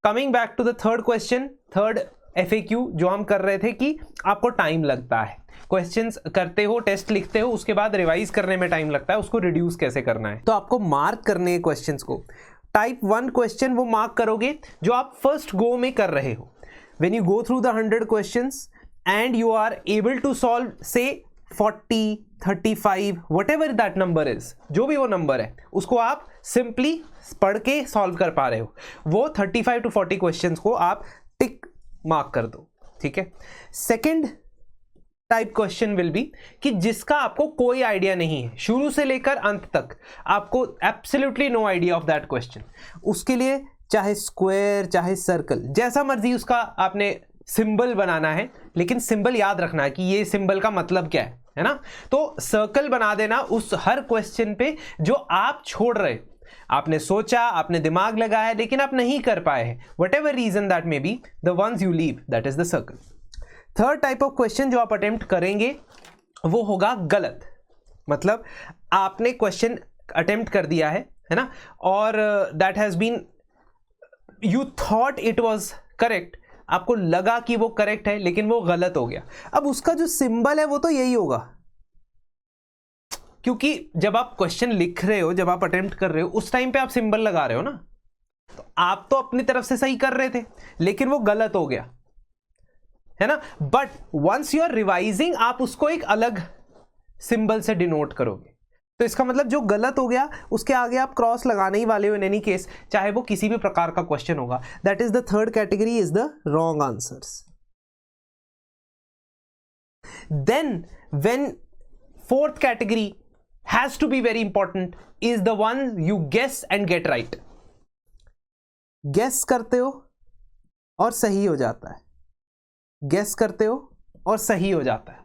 Coming back to the third question, third FAQ जो हम कर रहे थे कि आपको टाइम लगता है, क्वेश्चंस करते हो, टेस्ट लिखते हो, उसके बाद रिवाइज करने में टाइम लगता है, उसको रिड्यूस कैसे करना है। तो आपको मार्क करने हैं क्वेश्चंस को। टाइप 1 क्वेश्चन वो मार्क करोगे जो आप फर्स्ट गो में कर रहे हो। When you go through the 100 questions and you are able to solve say 40, 35 whatever that number is, जो भी वो नंबर है उसको आप सिंपली पढ़ के सॉल्व कर पा रहे हो, वो 35 to 40 क्वेश्चंस को आप टिक मार्क कर दो, ठीक है। Second type question will be कि जिसका आपको कोई आइडिया नहीं है, शुरू से लेकर अंत तक आपको absolutely no idea of that question, उसके लिए चाहे स्क्वायर चाहे सर्कल जैसा मर्जी उसका आपने सिंबल बनाना है, लेकिन सिंबल याद रखना है कि ये सिंबल का मतलब क्या है ना। तो सर्कल बना देना उस हर क्वेश्चन पे जो आप छोड़ रहे, आपने सोचा, आपने दिमाग लगाया, लेकिन आप नहीं कर पाए हैं, whatever reason that may be, the once you leave that is the circle. Third type of question जो आप अटेम्प्ट करेंगे वो होगा गलत, मतलब आपने क्वेश्चन अटेम्प्ट कर दिया है ना, और that has been, you thought it was correct, आपको लगा कि वो करेक्ट है लेकिन वो गलत हो गया। अब उसका जो सिंबल है वो तो यही होगा, क्योंकि जब आप क्वेश्चन लिख रहे हो, जब आप अटेम्प्ट कर रहे हो, उस टाइम पे आप सिंबल लगा रहे हो ना, तो आप तो अपनी तरफ से सही कर रहे थे लेकिन वो गलत हो गया है ना। But once you are revising आप उसको एक अलग सिंबल से डिनोट करोगे, तो इसका मतलब जो गलत हो गया उसके आगे आप क्रॉस लगाने ही वाले हो इन एनी केस, चाहे वो किसी भी प्रकार का क्वेश्चन होगा। That is the third category, is the wrong answers. Then when fourth category has to be very important is the one you guess and get right. Guess करते हो और सही हो जाता है, guess करते हो और सही हो जाता है।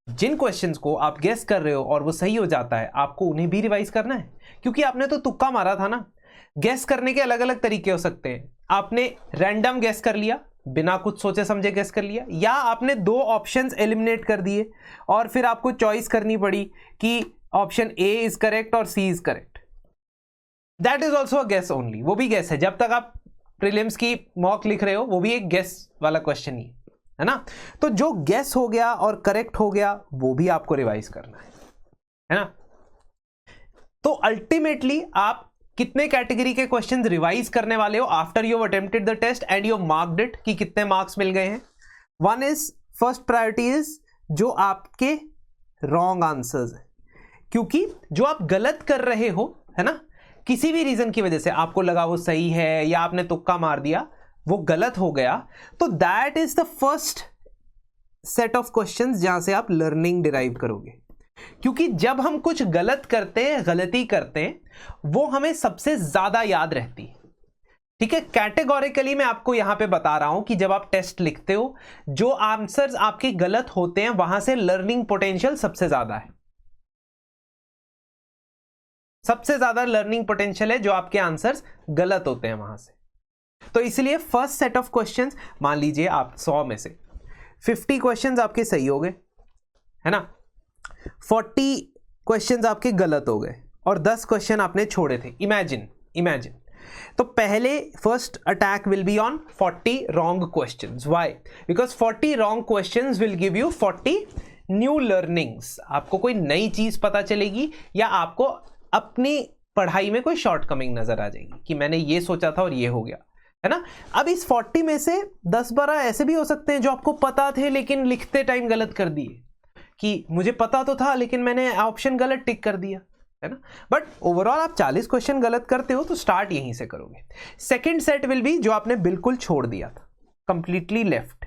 जिन क्वेश्चंस को आप गेस कर रहे हो और वो सही हो जाता है, आपको उन्हें भी रिवाइज करना है, क्योंकि आपने तो तुक्का मारा था ना। गेस करने के अलग अलग तरीके हो सकते हैं। आपने रैंडम गेस कर लिया, बिना कुछ सोचे समझे गेस कर लिया, या आपने दो ऑप्शंस एलिमिनेट कर दिए और फिर आपको चॉइस करनी पड़ी कि ऑप्शन ए इज करेक्ट और C is correct. That is also a guess only, वो भी गेस है। जब तक आप प्रीलिम्स की मॉक लिख रहे हो वो भी एक गेस वाला क्वेश्चन ही है ना। तो जो गेस हो गया और करेक्ट हो गया वो भी आपको रिवाइज करना है ना। तो अल्टीमेटली आप कितने कैटेगरी के क्वेश्चंस रिवाइज करने वाले हो after you have attempted the test and you have marked it, कि कितने मार्क्स मिल गए हैं। One is, first priority is जो आपके रॉन्ग आंसर्स है, क्योंकि जो आप गलत कर रहे हो है ना, किसी भी रीजन की वजह से आपको लगा वो सही है या आपने तुक्का मार दिया, वो गलत हो गया, तो that is the first set of questions जहां से आप लर्निंग डिराइव करोगे। क्योंकि जब हम कुछ गलत करते हैं, गलती करते हैं, वो हमें सबसे ज्यादा याद रहती है। ठीक है, कैटेगोरिकली मैं आपको यहां पे बता रहा हूं कि जब आप टेस्ट लिखते हो, जो आंसर्स आपके गलत होते हैं वहां से लर्निंग पोटेंशियल सबसे ज्यादा है। सबसे ज्यादा लर्निंग पोटेंशियल है जो आपके आंसर्स गलत होते हैं वहां से। तो इसलिए फर्स्ट सेट ऑफ क्वेश्चंस, मान लीजिए आप 100 में से 50 क्वेश्चंस आपके सही हो गए है ना, 40 क्वेश्चंस आपके गलत हो गए और 10 क्वेश्चन आपने छोड़े थे। इमेजिन तो पहले first attack will be on 40 wrong questions. Why? Because 40 wrong questions will give you 40 new learnings. आपको कोई नई चीज पता चलेगी या आपको अपनी पढ़ाई में कोई शॉर्टकमिंग नजर आ जाएगी कि मैंने ये सोचा था और ये हो गया है ना। अब इस 40 में से 10-12 ऐसे भी हो सकते हैं जो आपको पता थे लेकिन लिखते टाइम गलत कर दिए, कि मुझे पता तो था लेकिन मैंने ऑप्शन गलत टिक कर दिया है ना। बट ओवरऑल आप 40 क्वेश्चन गलत करते हो तो स्टार्ट यहीं से करोगे। सेकंड सेट विल बी जो आपने बिल्कुल छोड़ दिया था, कंप्लीटली लेफ्ट।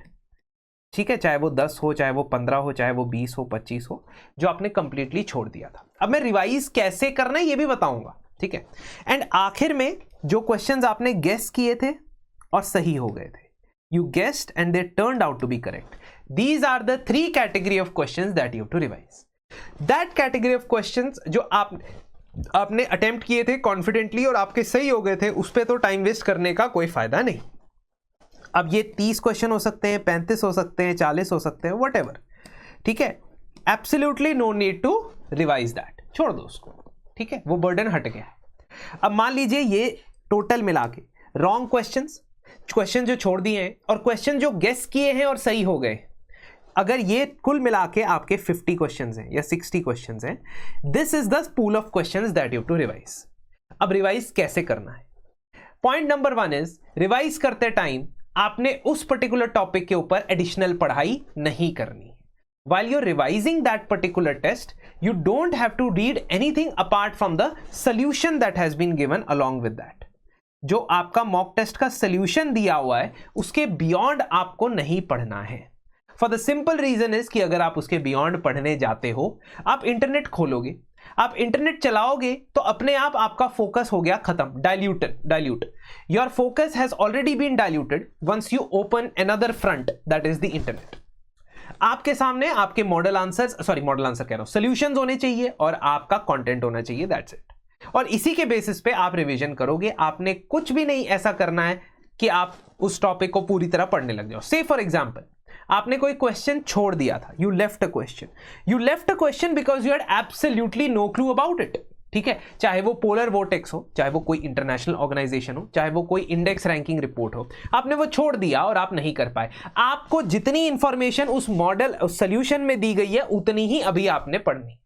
ठीक है, चाहे वो 10 हो, चाहे वो 15 हो, चाहे वो 20 हो, 25 हो, जो आपने कंप्लीटली छोड़ दिया था। अब मैं रिवाइज कैसे करना है ये भी बताऊंगा। ठीक है, एंड आखिर में जो क्वेश्चंस आपने गेस किए थे और सही हो गए थे, you guessed and they turned out to be correct. These are the 3 category of questions that you have to revise. That category of questions जो आपने अटेम्प्ट किए थे कॉन्फिडेंटली और आपके सही हो गए थे, उस पर तो टाइम वेस्ट करने का कोई फायदा नहीं। अब ये 30 क्वेश्चन हो सकते हैं, 35 हो सकते हैं, 40 हो सकते हैं, वट एवर। ठीक है, absolutely no need to revise that, छोड़ दो उसको। ठीक है, वो बर्डन हट गया है। अब मान लीजिए ये टोटल मिला के रॉन्ग क्वेश्चन जो छोड़ दिए हैं और क्वेश्चन जो गेस किए हैं और सही हो गए, अगर ये कुल मिला के आपके 50 क्वेश्चंस हैं या 60 क्वेश्चंस हैं, this is the pool of questions that you have to revise. अब रिवाइज कैसे करना है? पॉइंट नंबर 1 इज, रिवाइज करते टाइम आपने उस पर्टिकुलर टॉपिक के ऊपर एडिशनल पढ़ाई नहीं करनी। While you're revising that particular test, you don't have to read anything apart from the solution that has been given along with that. जो आपका मॉक टेस्ट का सोल्यूशन दिया हुआ है उसके बियॉन्ड आपको नहीं पढ़ना है। For the simple reason is कि अगर आप उसके बियॉन्ड पढ़ने जाते हो, आप इंटरनेट खोलोगे, आप इंटरनेट चलाओगे तो अपने आप आपका फोकस हो गया खत्म, dilute. Your focus has already been diluted once you open another front, that is the internet. आपके सामने आपके मॉडल आंसर कह रहा हूं, सॉल्यूशंस होने चाहिए और आपका कंटेंट होना चाहिए, दैट्स इट। और इसी के बेसिस पे आप रिवीजन करोगे। आपने कुछ भी नहीं ऐसा करना है कि आप उस टॉपिक को पूरी तरह पढ़ने लग जाओ। से फॉर एग्जांपल, आपने कोई क्वेश्चन छोड़ दिया था, you left a question because you had absolutely no clue about it, ठीक है। चाहे वो पोलर वोर्टेक्स हो, चाहे वो कोई इंटरनेशनल ऑर्गेनाइजेशन हो, चाहे वो कोई इंडेक्स रैंकिंग रिपोर्ट हो, आपने वो छोड़ दिया और आप नहीं कर पाए। आपको जितनी इंफॉर्मेशन उस मॉडल सोल्यूशन में दी गई है उतनी ही अभी आपने पढ़नी।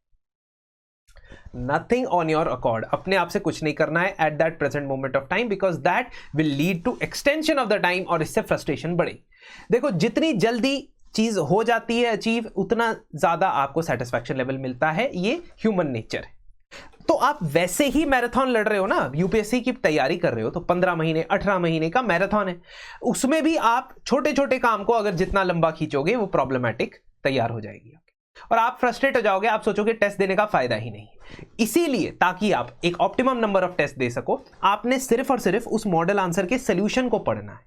नथिंग ऑन योर अकॉर्ड, अपने आप से कुछ नहीं करना है at that present moment of time, because that will lead to extension of the time और इससे फ्रस्ट्रेशन बढ़ेगी। देखो, जितनी जल्दी चीज हो जाती है अचीव, उतना ज्यादा आपको सेटिस्फैक्शन लेवल मिलता है। ये ह्यूमन नेचर है। तो आप वैसे ही मैराथन लड़ रहे हो ना, यूपीएससी की तैयारी कर रहे हो तो 15 महीने 18 महीने का मैराथन है। उसमें भी आप छोटे छोटे काम को अगर जितना लंबा खींचोगे वो प्रॉब्लमैटिक तैयार हो जाएगी और आप फ्रस्ट्रेट हो जाओगे, आप सोचोगे टेस्ट देने का फायदा ही नहीं। इसीलिए ताकि आप एक ऑप्टिमम नंबर ऑफ टेस्ट दे सको, आपने सिर्फ और सिर्फ उस मॉडल आंसर के सोल्यूशन को पढ़ना है।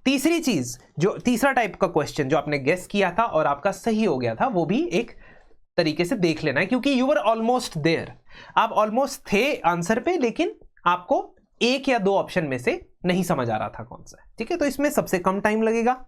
तीसरी चीज, जो तीसरा टाइप का क्वेश्चन जो आपने गेस किया था और आपका सही हो गया था, वो भी एक तरीके से देख लेना है, क्योंकि यू वर ऑलमोस्ट देयर, आप ऑलमोस्ट थे आंसर पे, लेकिन आपको एक या दो ऑप्शन में से नहीं समझ आ रहा था कौन सा है, ठीक है। तो इसमें सबसे कम टाइम लगेगा,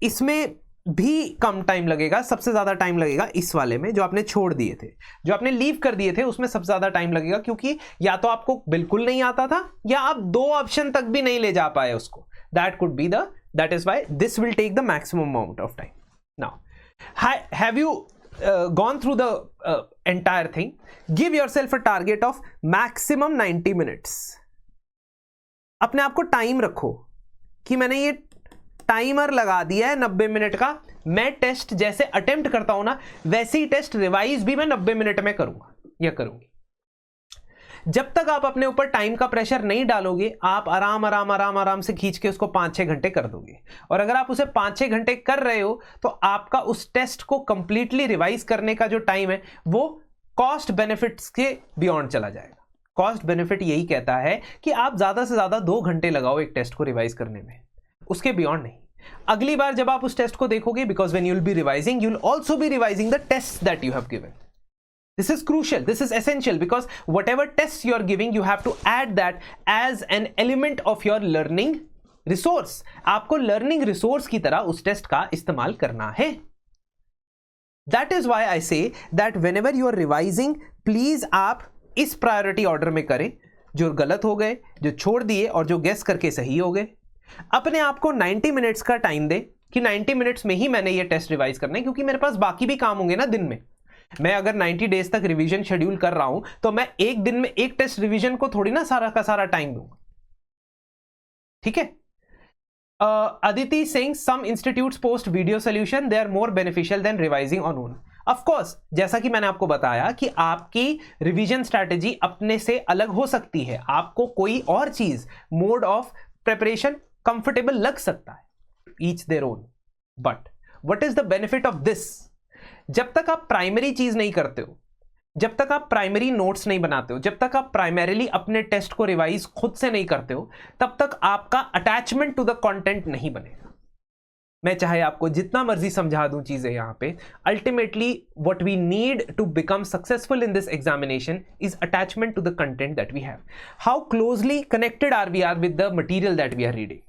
इसमें भी कम टाइम लगेगा, सबसे ज्यादा टाइम लगेगा इस वाले में जो आपने छोड़ दिए थे, जो आपने लीव कर दिए थे, उसमें सबसे ज्यादा टाइम लगेगा, क्योंकि या तो आपको बिल्कुल नहीं आता था या आप 2 ऑप्शन तक भी नहीं ले जा पाए उसको। That is why this will take the maximum amount of time. Now have you gone through the entire thing? Give yourself a target of maximum 90 minutes. अपने आप को टाइम रखो कि मैंने ये टाइमर लगा दिया है 90 मिनट का। मैं टेस्ट जैसे अटेम्प्ट करता हूं ना, वैसे ही टेस्ट रिवाइज भी मैं 90 मिनट में करूंगा या करूंगी। जब तक आप अपने ऊपर टाइम का प्रेशर नहीं डालोगे, आप आराम से खींच के उसको 5-6 घंटे कर दोगे। और अगर आप उसे 5-6 घंटे कर रहे हो तो आपका उस टेस्ट को कंप्लीटली रिवाइज करने का जो टाइम है वो कॉस्ट बेनिफिट्स के बियॉन्ड चला जाएगा। कॉस्ट बेनिफिट यही कहता है कि आप ज्यादा से ज्यादा 2 घंटे लगाओ एक टेस्ट को रिवाइज करने में, उसके बियॉन्ड नहीं। अगली बार जब आप उस टेस्ट को देखोगे, because when you will be revising, you will also be revising the test that you have given. This is crucial, this is essential, because whatever tests you are giving, you have to add that as an element of your learning resource. आपको learning resource की तरह उस test का इस्तेमाल करना है। That is why I say that whenever you are revising, please आप इस priority order में करें, जो गलत हो गए, जो छोड़ दिए और जो guess करके सही हो गए। अपने आप को 90 मिनट्स का टाइम दे कि 90 मिनट्स में ही मैंने ये टेस्ट रिवाइज करना है, क्योंकि मेरे पास बाकी भी काम होंगे ना दिन में। मैं अगर 90 डेज तक रिवीजन शेड्यूल कर रहा हूं तो मैं एक दिन में एक टेस्ट रिवीजन को थोड़ी ना सारा का सारा टाइम दूंगा, ठीक है। Aditi Singh, some institutes post video solution, they are more beneficial than revising on own. Of course, जैसा कि मैंने आपको बताया कि आपकी रिवीजन स्ट्रैटेजी अपने से अलग हो सकती है, आपको कोई और चीज, मोड ऑफ प्रिपरेशन कंफर्टेबल लग सकता है, each their own. But what is the benefit of this? जब तक आप प्राइमरी चीज नहीं करते हो, जब तक आप प्राइमरी नोट्स नहीं बनाते हो, जब तक आप प्राइमरीली अपने टेस्ट को रिवाइज खुद से नहीं करते हो, तब तक आपका अटैचमेंट टू द कंटेंट नहीं बनेगा। मैं चाहे आपको जितना मर्जी समझा दूं चीजें यहां पे, ultimately what we need to become successful in this examination is attachment to the content that we have. How closely connected are we are with the material that we are reading.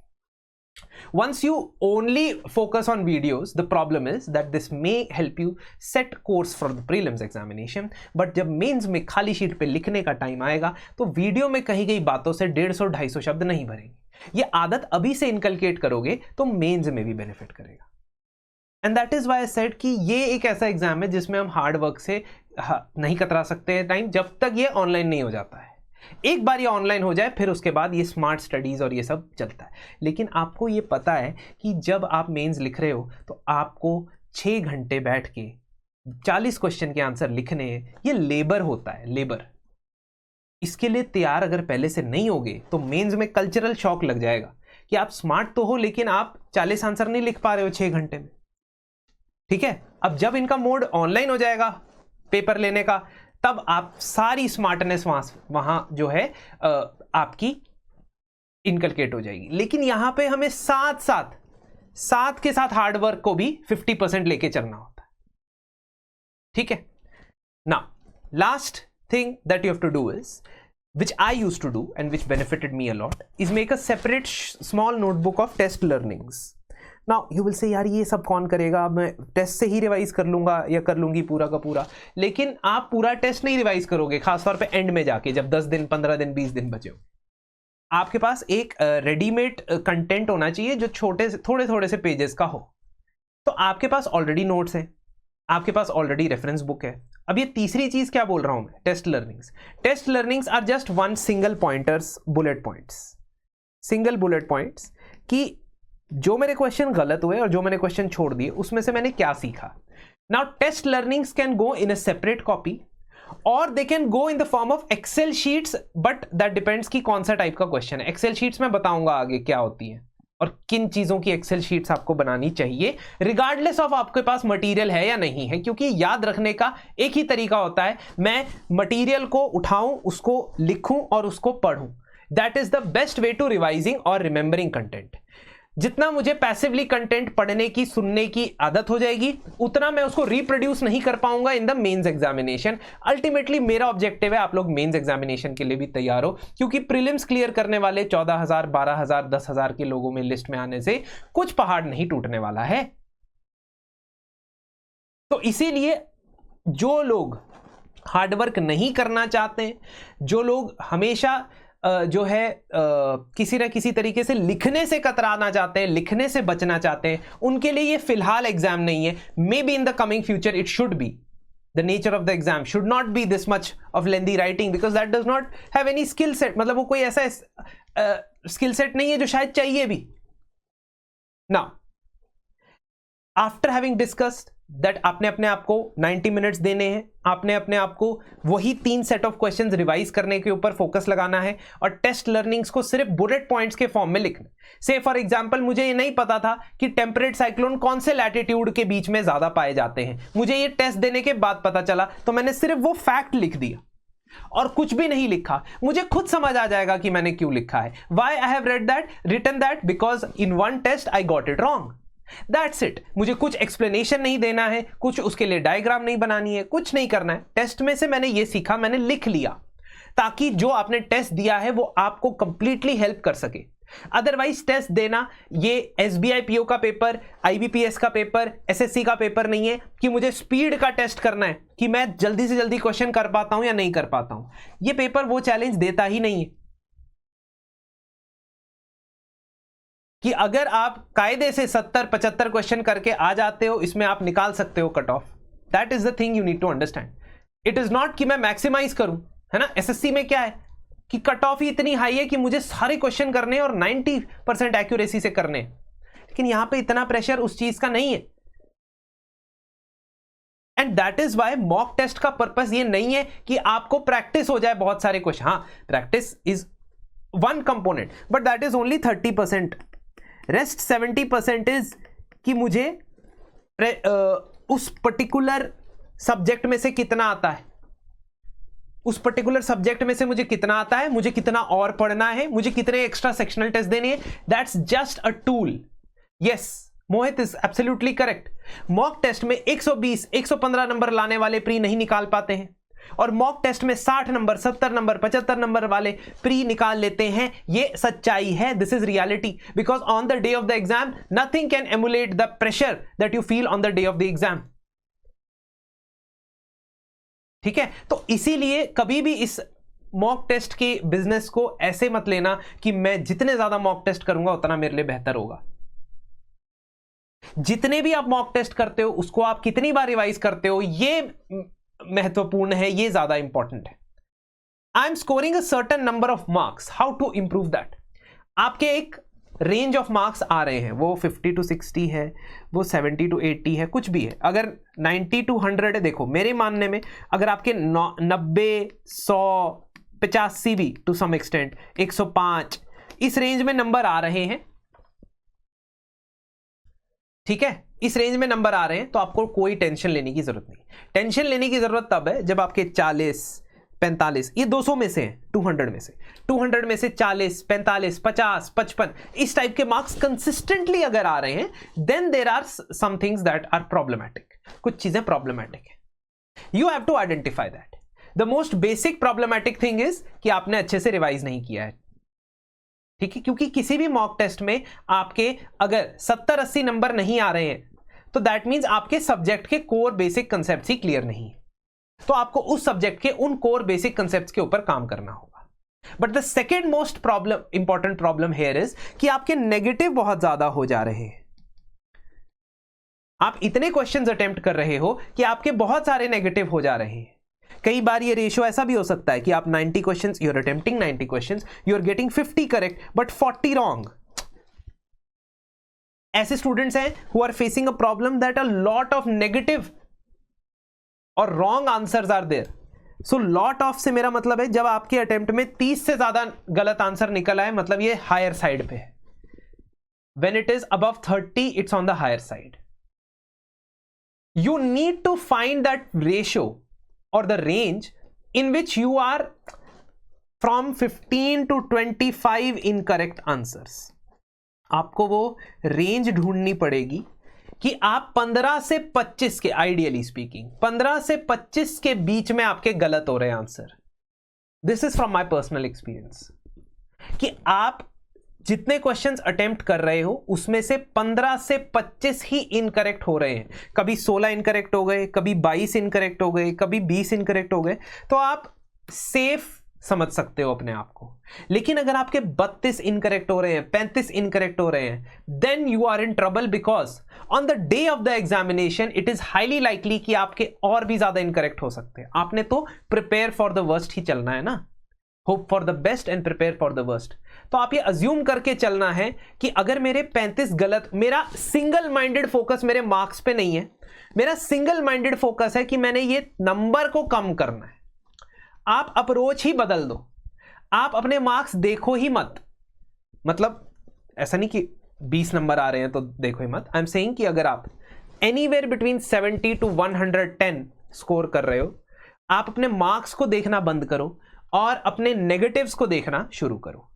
Once you only focus on videos, the problem is that this may help you set course for the prelims examination, but जब mains में खाली sheet पे लिखने का time आएगा तो video में कही गई बातों से 150-250 शब्द नहीं भरेंगे। ये आदत अभी से इनकलकेट करोगे तो मेंस में भी बेनिफिट करेगा। And that is why I said कि ये एक ऐसा एग्जाम है जिसमें हम हार्ड वर्क से नहीं कतरा सकते हैं टाइम, जब तक ये ऑनलाइन नहीं हो जाता है। एक बार ये ऑनलाइन हो जाए फिर उसके बाद ये स्मार्ट स्टडीज और ये सब चलता है। लेकिन आपको ये पता है कि जब आप मेंस लिख रहे हो तो आपको 6 घंटे बैठ के 40 क्वेश्चन के आंसर लिखने हैं। ये लेबर होता है, लेबर। इसके लिए तैयार अगर पहले से नहीं होगे तो मेंस में कल्चरल शॉक लग जाएगा कि आप स्मार्ट तो हो लेकिन आप 40 आंसर नहीं लिख पा रहे हो 6 घंटे में। ठीक है, अब जब इनका मोड ऑनलाइन हो जाएगा पेपर लेने का, तब आप सारी स्मार्टनेस वहां जो है आपकी इनकलकेट हो जाएगी। लेकिन यहां पे हमें साथ के साथ हार्डवर्क को भी 50% लेके चलना होता है। ठीक है, now last thing that you have to do is, which I used to do and which benefited me a lot, is make a separate small notebook of test learnings. Now you will say यार ये सब कौन करेगा, मैं test से ही revise कर लूंगा या कर लूंगी पूरा का पूरा। लेकिन आप पूरा टेस्ट नहीं रिवाइज करोगे, खासतौर पे एंड में जाके जब 10 दिन 15 दिन 20 दिन बचे हो। आपके पास एक रेडीमेड कंटेंट होना चाहिए जो थोड़े से पेजेस का हो। तो आपके पास ऑलरेडी नोट्स हैं, आपके पास ऑलरेडी रेफरेंस बुक है। अब ये तीसरी चीज क्या बोल रहा हूं मैं, test learnings. Test learnings are just one single pointers, bullet points, single bullet points कि जो मेरे क्वेश्चन गलत हुए और जो मैंने क्वेश्चन छोड़ दिए उसमें से मैंने क्या सीखा। Now test learnings can go in a separate copy और they can go in the form of excel sheets, but that depends कि कौन सा टाइप का क्वेश्चन है। एक्सेल शीट्स मैं बताऊंगा आगे क्या होती है और किन चीजों की एक्सेल शीट्स आपको बनानी चाहिए, रिगार्डलेस ऑफ आपके पास मटेरियल है या नहीं है। क्योंकि याद रखने का एक ही तरीका होता है, मैं मटेरियल को उठाऊं, उसको लिखूं और उसको पढ़ूं। That is the best way to revising और रिमेंबरिंग कंटेंट। जितना मुझे पैसिवली कंटेंट पढ़ने की सुनने की आदत हो जाएगी, उतना मैं उसको रिप्रोड्यूस नहीं कर पाऊंगा in the mains examination. Ultimately मेरा ऑब्जेक्टिव है आप लोग मेंस एग्जामिनेशन के लिए भी तैयार हो, क्योंकि प्रीलिम्स क्लियर करने वाले 14,000 12,000 10,000 के लोगों में लिस्ट में आने से कुछ पहाड़ नहीं टूटने वाला है। तो इसीलिए जो लोग हार्डवर्क नहीं करना चाहते, जो लोग हमेशा जो है किसी ना किसी तरीके से लिखने से कतराना चाहते हैं, लिखने से बचना चाहते हैं, उनके लिए ये फिलहाल एग्जाम नहीं है। May be in the coming future it should be, the nature of the exam should not be this much of lengthy writing, because that does not have any skill set. मतलब वो कोई ऐसा skill set नहीं है जो शायद चाहिए भी। Now after having discussed that आपने अपने आप को 90 मिनट्स देने हैं, आपने अपने आप को वही 3 सेट ऑफ क्वेश्चंस रिवाइज करने के ऊपर फोकस लगाना है और टेस्ट लर्निंग्स को सिर्फ बुलेट पॉइंट्स के फॉर्म में लिखना। से फॉर एग्जांपल मुझे ये नहीं पता था कि टेम्परेट साइक्लोन कौन से लैटिट्यूड के बीच में ज्यादा पाए जाते हैं, मुझे ये टेस्ट देने के बाद पता चला, तो मैंने सिर्फ वो फैक्ट लिख दिया और कुछ भी नहीं लिखा। मुझे खुद समझ आ जाएगा कि मैंने क्यों लिखा है। Why I have written that because in one test I got it wrong, that's it. मुझे कुछ एक्सप्लेनेशन नहीं देना है, कुछ उसके लिए डायग्राम नहीं बनानी है, कुछ नहीं करना है। टेस्ट में से मैंने ये सीखा, मैंने लिख लिया, ताकि जो आपने टेस्ट दिया है वो आपको कंप्लीटली हेल्प कर सके। अदरवाइज टेस्ट देना ये एसबीआई पीओ का पेपर, आईबीपीएस का पेपर, एसएससी का पेपर नहीं है कि मुझे स्पीड का टेस्ट करना है कि मैं जल्दी से जल्दी क्वेश्चन कर पाता हूं या नहीं कर पाता हूं। ये पेपर वो चैलेंज देता ही नहीं है कि अगर आप कायदे से 70-75 क्वेश्चन करके आ जाते हो, इसमें आप निकाल सकते हो cut off. That is the thing you need to understand. It is not कि मैं मैक्सिमाइज करूं, है ना। एसएससी में क्या है कि कट ऑफ ही इतनी हाई है कि मुझे सारे क्वेश्चन करने हैं और 90% एक्यूरेसी से करने हैं, लेकिन यहां पे इतना प्रेशर उस चीज का नहीं है। And that is why mock test का पर्पस ये नहीं है कि आपको प्रैक्टिस हो जाए बहुत सारे क्वेश्चन। हाँ, practice is one component, but that is only 30%। Rest 70% is कि मुझे उस पर्टिकुलर सब्जेक्ट में से कितना आता है, उस पर्टिकुलर सब्जेक्ट में से मुझे कितना आता है, मुझे कितना और पढ़ना है, मुझे कितने एक्स्ट्रा सेक्शनल टेस्ट देने हैं। That's just a tool. Yes, Mohit is absolutely correct. Mock test में 120 115 नंबर लाने वाले प्री नहीं निकाल पाते हैं, और मॉक टेस्ट में 60 नंबर 70 नंबर 75 नंबर वाले प्री निकाल लेते हैं। ये सच्चाई है, this is reality, because on the day of the exam nothing can emulate the pressure that you feel on the day of the exam. ठीक है, तो इसीलिए कभी भी इस मॉक टेस्ट के बिजनेस को ऐसे मत लेना कि मैं जितने ज्यादा मॉक टेस्ट करूंगा उतना मेरे लिए बेहतर होगा। जितने भी आप मॉक टेस्ट करते हो उसको आप कितनी बार रिवाइज करते हो ये महत्वपूर्ण है, ये ज्यादा इंपॉर्टेंट है। I am scoring a certain number of marks, how to improve that. आपके एक रेंज ऑफ मार्क्स आ रहे हैं, वो 50 to 60 है, वो 70 to 80 है, कुछ भी है। अगर 90 to 100 है, देखो मेरे मानने में अगर आपके 90, 100, 85 भी टू सम एक्सटेंट, 105 इस रेंज में नंबर आ रहे हैं, ठीक है, इस रेंज में नंबर आ रहे हैं, तो आपको कोई टेंशन लेने की जरूरत नहीं। टेंशन लेने की जरूरत तब है जब आपके 40, 45, ये 200 में से हैं, 200 में से 40, 45, 50, 55 इस टाइप के मार्क्स कंसिस्टेंटली अगर आ रहे हैं, then there are some things that are problematic. कुछ चीजें प्रॉब्लमैटिक है, you have to identify that. The most basic problematic thing is कि आपने अच्छे से रिवाइज नहीं किया है, ठीक है, क्योंकि किसी भी मॉक टेस्ट में आपके अगर 70-80 नंबर नहीं आ रहे हैं तो दैट मींस आपके सब्जेक्ट के कोर बेसिक कंसेप्ट्स ही क्लियर नहीं है, तो आपको उस सब्जेक्ट के उन कोर बेसिक कंसेप्ट्स के ऊपर काम करना होगा। But the second most problem, important problem here is कि आपके नेगेटिव बहुत ज्यादा हो जा रहे हैं। आप इतने क्वेश्चंस अटेम्प्ट कर रहे हो कि आपके बहुत सारे नेगेटिव हो जा रहे हैं। कई बार ये रेशियो ऐसा भी हो सकता है कि आप 90 questions, you are attempting 90 questions, you are getting 50 correct but 40 wrong. ऐसे स्टूडेंट्स हैं who are facing a problem that a lot of negative और wrong answers are there. So lot of से मेरा मतलब है जब आपके अटेम्प्ट में 30 से ज्यादा गलत आंसर निकल आए, मतलब ये हायर साइड पे है। When it is above 30 it's on the higher side. You need to find that ratio or the range in which you are from 15 to 25 incorrect answers। आपको वो रेंज ढूंढनी पड़ेगी कि आप 15 से 25 के, आइडियली स्पीकिंग 15 से 25 के बीच में आपके गलत हो रहे हैं answer. This is from my personal experience कि आप जितने क्वेश्चंस अटेम्प्ट कर रहे हो उसमें से 15 से 25 ही इनकरेक्ट हो रहे हैं। कभी 16 इनकरेक्ट हो गए, कभी 22 इनकरेक्ट हो गए, कभी 20 इनकरेक्ट हो गए, तो आप सेफ समझ सकते हो अपने आप को। लेकिन अगर आपके 32 इनकरेक्ट हो रहे हैं, 35 इनकरेक्ट हो रहे हैं, then you are in trouble, because on the day of the examination it is highly likely कि आपके और भी ज्यादा इनकरेक्ट हो सकते हैं। आपने तो प्रिपेयर फॉर द वर्स्ट ही चलना है ना, hope for the best and prepare for the worst. तो आप ये अज्यूम करके चलना है कि अगर मेरे 35 गलत, मेरा सिंगल माइंडेड फोकस मेरे मार्क्स पे नहीं है, मेरा सिंगल माइंडेड फोकस है कि मैंने ये नंबर को कम करना है। आप अप्रोच ही बदल दो, आप अपने मार्क्स देखो ही मत। मतलब ऐसा नहीं कि 20 नंबर आ रहे हैं तो देखो ही मत। आई एम सेइंग कि अगर आप एनीवेयर बिटवीन 70 to 110 स्कोर कर रहे हो, आप अपने मार्क्स को देखना बंद करो और अपने नेगेटिव्स को देखना शुरू करो।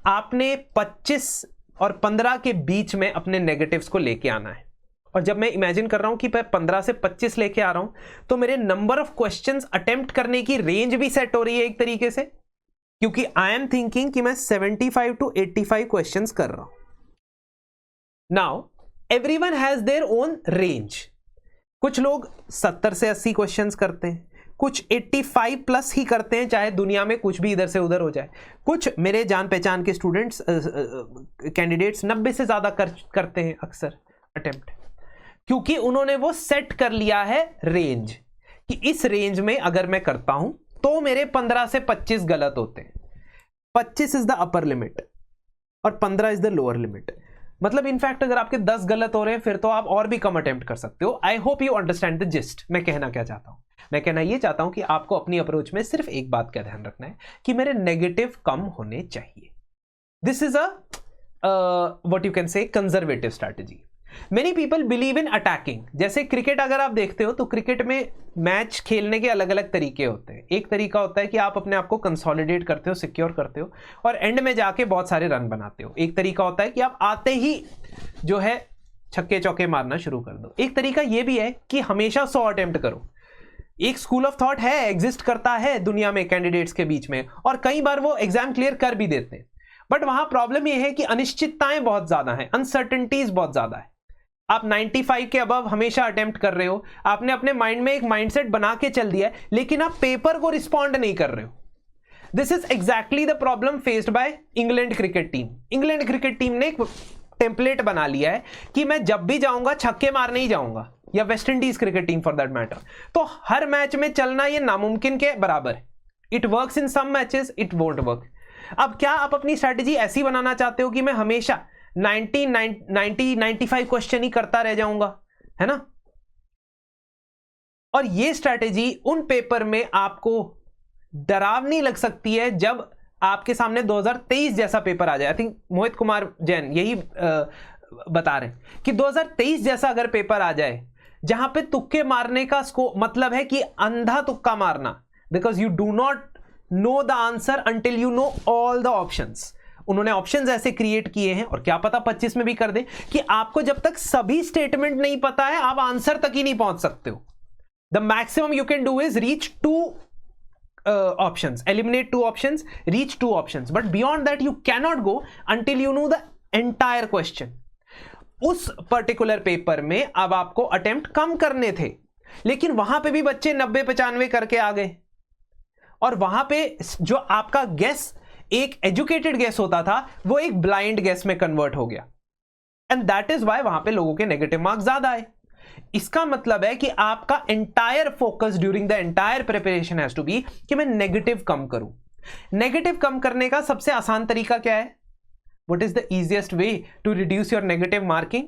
आपने 25 और 15 के बीच में अपने नेगेटिव्स को लेके आना है। और जब मैं इमेजिन कर रहा हूं कि मैं 15 से 25 लेके आ रहा हूं, तो मेरे नंबर ऑफ क्वेश्चंस अटेम्प्ट करने की रेंज भी सेट हो रही है एक तरीके से, क्योंकि आई एम थिंकिंग कि मैं 75 to 85 क्वेश्चंस कर रहा हूं। Now everyone has their own range. कुछ लोग 70 से 80 क्वेश्चंस करते हैं, कुछ 85 प्लस ही करते हैं, चाहे दुनिया में कुछ भी इधर से उधर हो जाए। कुछ मेरे जान पहचान के स्टूडेंट्स, कैंडिडेट्स 90 से ज्यादा करते हैं अक्सर अटेम्प्ट, क्योंकि उन्होंने वो सेट कर लिया है रेंज कि इस रेंज में अगर मैं करता हूं तो मेरे 15 से 25 गलत होते हैं। 25 इज द अपर लिमिट और 15 इज द लोअर लिमिट। मतलब इनफैक्ट अगर आपके 10 गलत हो रहे हैं फिर तो आप और भी कम अटेम्प्ट कर सकते हो। I hope you understand the gist. मैं कहना क्या चाहता हूं, मैं कहना ये चाहता हूं कि आपको अपनी अप्रोच में सिर्फ एक बात का ध्यान रखना है कि मेरे नेगेटिव कम होने चाहिए। This is a what you can say conservative strategy. Many people believe in attacking. जैसे क्रिकेट अगर आप देखते हो तो क्रिकेट में मैच खेलने के अलग अलग तरीके होते हैं। एक तरीका होता है कि आप अपने आप को कंसोलिडेट करते हो, सिक्योर करते हो और एंड में जाके बहुत सारे रन बनाते हो। एक तरीका होता है कि आप आते ही जो है छक्के चौके मारना शुरू कर दो। एक तरीका यह भी है कि हमेशा 100 अटेम्प्ट करो। एक स्कूल ऑफ थॉट है, एग्जिस्ट करता है दुनिया में कैंडिडेट्स के बीच में, और कई बार वो एग्जाम क्लियर कर भी देते हैं। बट वहां प्रॉब्लम यह है कि अनिश्चितताएं बहुत ज्यादा हैं, अनसर्टेनिटीज बहुत ज्यादा है। आप 95 के अबव हमेशा अटेम्प्ट कर रहे हो, आपने अपने माइंड में एक माइंडसेट बना के चल दिया है, लेकिन आप पेपर को रिस्पॉन्ड नहीं कर रहे हो। This is exactly the problem faced by England cricket team. England cricket team ने एक टेम्पलेट बना लिया है कि मैं जब भी जाऊंगा छक्के मारने ही जाऊंगा, या West Indies cricket team for that matter. तो हर मैच में चलना ये नामुमकिन के बराबर है। It works in some matches, it won't work. अब क्या आप अपनी स्ट्रैटेजी ऐसी बनाना चाहते हो कि मैं हमेशा 95 क्वेश्चन ही करता रह जाऊंगा, है ना? और ये स्ट्रैटेजी उन पेपर में आपको डरावनी लग सकती है जब आपके सामने 2023 जैसा पेपर आ जाए। आई थिंक मोहित कुमार जैन यही बता रहे हैं कि 2023 जैसा अगर पेपर आ जाए जहां पे तुक्के मारने का मतलब है कि अंधा तुक्का मारना, because you do not know the answer until you know all the options. उन्होंने ऑप्शंस ऐसे क्रिएट किए हैं, और क्या पता 25 में भी कर दे, कि आपको जब तक सभी स्टेटमेंट नहीं पता है आप आंसर तक ही नहीं पहुंच सकते हो। The maximum you can do is reach 2 options, eliminate 2 options, reach 2 options, but beyond that you cannot go until you know the entire question। उस पर्टिकुलर पेपर में अब आपको अटेम्प्ट कम करने थे, लेकिन वहां पे भी बच्चे 90-95 करके आ गए, और वहां पे जो आपका गेस एक एजुकेटेड गेस होता था वो एक ब्लाइंड गेस में कन्वर्ट हो गया, एंड दैट इज वाई वहां पे लोगों के नेगेटिव मार्क्स ज्यादा आए। इसका मतलब है कि आपका entire focus during the entire preparation has to be कि मैं नेगेटिव कम करूं। नेगेटिव कम करने का सबसे आसान तरीका क्या है? What is the easiest way to reduce your negative marking?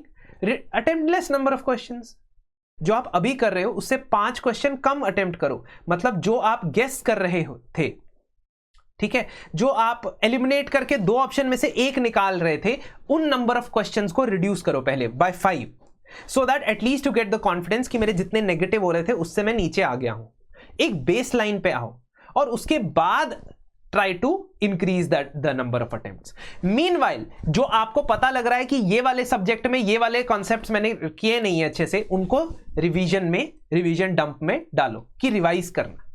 Attempt less number of questions. जो आप अभी कर रहे हो उससे 5 क्वेश्चन कम अटेम्प्ट करो, मतलब जो आप गेस कर रहे हो थे, ठीक है, जो आप एलिमिनेट करके 2 ऑप्शन में से 1 निकाल रहे थे, उन नंबर ऑफ क्वेश्चंस को रिड्यूस करो पहले by 5, so that at least you get the confidence कि मेरे जितने नेगेटिव हो रहे थे उससे मैं नीचे आ गया हूं। एक बेस लाइन पे आओ, और उसके बाद try to increase that the number of attempts. Meanwhile जो आपको पता लग रहा है कि ये वाले सब्जेक्ट में ये वाले कॉन्सेप्ट्स मैंने किए नहीं है अच्छे से, उनको रिवीजन डंप में डालो कि रिवाइज करना।